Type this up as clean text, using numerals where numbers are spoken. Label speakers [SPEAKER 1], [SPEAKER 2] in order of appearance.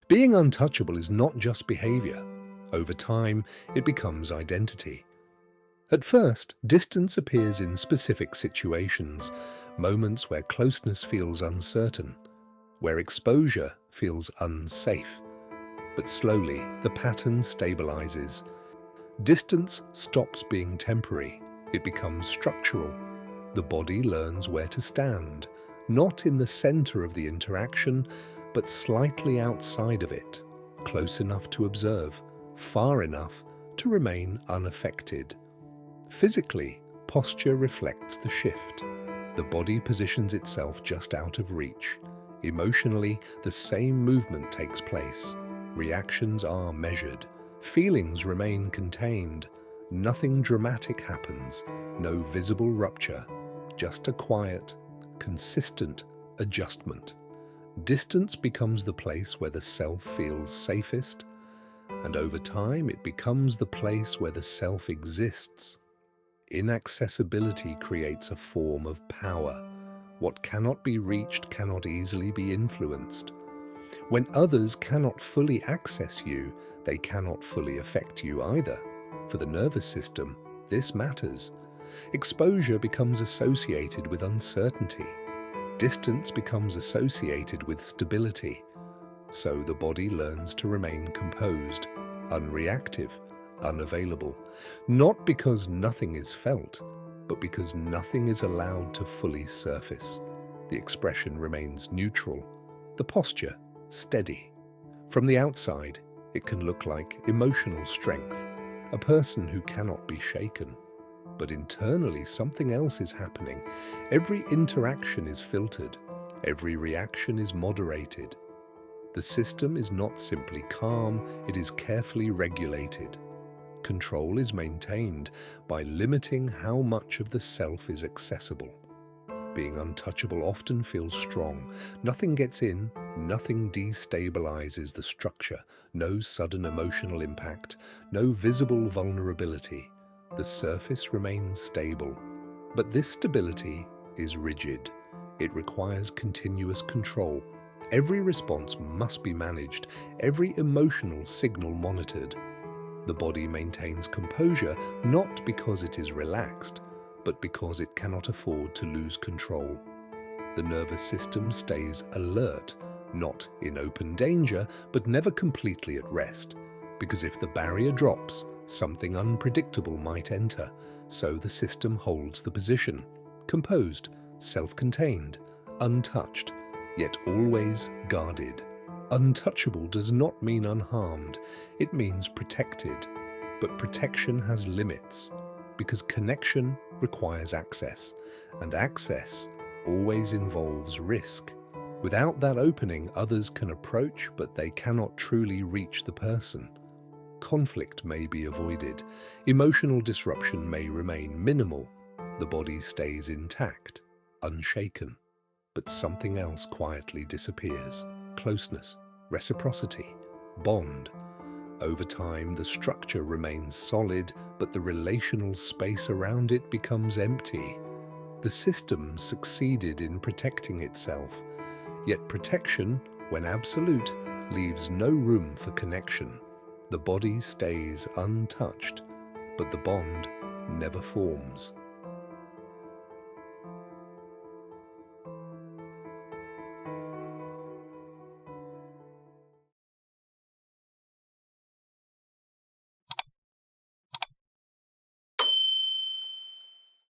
[SPEAKER 1] Being untouchable is not just behavior. Over time, it becomes identity. At first, distance appears in specific situations, moments where closeness feels uncertain, where exposure feels unsafe. But slowly, the pattern stabilizes. Distance stops being temporary. It becomes structural. The body learns where to stand, not in the center of the interaction, but slightly outside of it, close enough to observe, far enough to remain unaffected. Physically, posture reflects the shift. The body positions itself just out of reach. Emotionally, the same movement takes place. Reactions are measured. Feelings remain contained. Nothing dramatic happens. No visible rupture. Just a quiet, consistent adjustment. Distance becomes the place where the self feels safest, and over time it becomes the place where the self exists. Inaccessibility creates a form of power. What cannot be reached cannot easily be influenced. When others cannot fully access you, they cannot fully affect you either. For the nervous system, this matters. Exposure becomes associated with uncertainty. Distance becomes associated with stability. So the body learns to remain composed, unreactive, unavailable, not because nothing is felt, but because nothing is allowed to fully surface. The expression remains neutral, the posture steady. From the outside, it can look like emotional strength, a person who cannot be shaken. But internally, something else is happening. Every interaction is filtered. Every reaction is moderated. The system is not simply calm, it is carefully regulated. Control is maintained by limiting how much of the self is accessible. Being untouchable often feels strong. Nothing gets in, nothing destabilizes the structure, no sudden emotional impact, no visible vulnerability. The surface remains stable. But this stability is rigid. It requires continuous control. Every response must be managed, every emotional signal monitored. The body maintains composure not because it is relaxed, but because it cannot afford to lose control. The nervous system stays alert, not in open danger, but never completely at rest. Because if the barrier drops, something unpredictable might enter, so the system holds the position, composed, self-contained, untouched, yet always guarded. Untouchable does not mean unharmed, it means protected. But protection has limits, because connection requires access, and access always involves risk. Without that opening, others can approach, but they cannot truly reach the person. Conflict may be avoided, emotional disruption may remain minimal, the body stays intact, unshaken. But something else quietly disappears. Closeness, reciprocity, bond. Over time, the structure remains solid, but the relational space around it becomes empty. The system succeeded in protecting itself, yet protection, when absolute, leaves no room for connection. The body stays untouched, but the bond never forms.